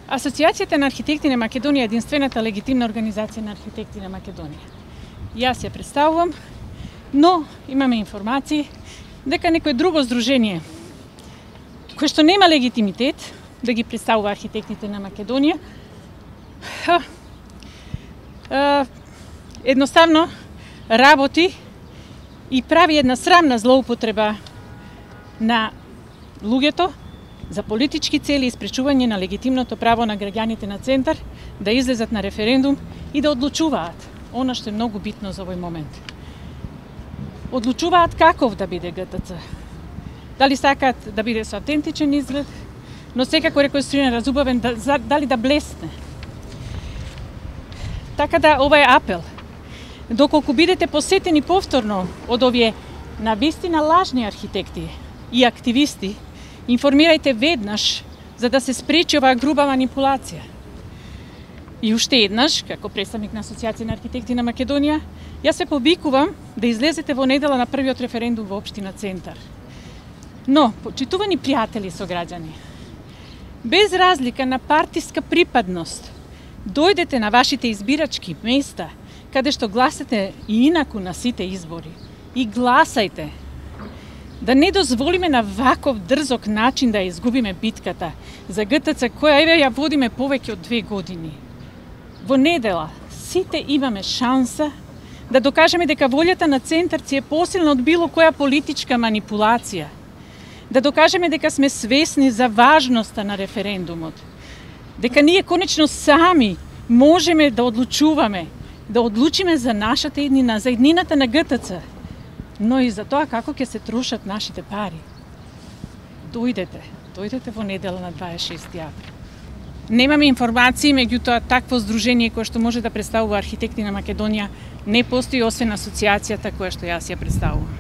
Асоцијацијата на архитекти на Македонија е единствената легитимна организација на архитекти на Македонија. Јас ја представувам, но имаме информации дека некое друго здружение кое што нема легитимитет да ги представува архитектите на Македонија, едноставно работи и прави една срамна злоупотреба на луѓето за политички цели и спречување на легитимното право на граѓаните на Центар да излезат на референдум и да одлучуваат она што е многу битно за овој момент. Одлучуваат каков да биде ГТЦ. Дали сакаат да биде со автентичен изглед, но секако реконструиран, разубавен, дали да блесне. Така да ова е апел. Доколку бидете посетени повторно од овие навистина лажни архитекти и активисти, информирајте веднаш за да се спречи оваа груба манипулација. И уште еднаш, како представник на Асоцијација на архитекти на Македонија, јас се повикувам да излезете во недела на првиот референдум во општина Центар. Но, почитувани пријатели со граѓани, без разлика на партиска припадност, дојдете на вашите избирачки места, каде што гласате и инаку на сите избори, и гласајте. Да не дозволиме на ваков дрзок начин да изгубиме битката за ГТЦ, која еве ја водиме повеќе од 2 години. Во недела сите имаме шанса да докажеме дека волјата на центарци е посилна од било која политичка манипулација. Да докажеме дека сме свесни за важноста на референдумот. Дека ние конечно сами можеме да одлучуваме, да одлучиме за нашата еднина, за еднината на ГТЦ, но и за тоа како ќе се трошат нашите пари. Дојдете во недела на 26 април. Немаме информации, меѓутоа такво здружение кое што може да представува архитекти на Македонија не постои освен асоцијацијата која што јас ја представувам.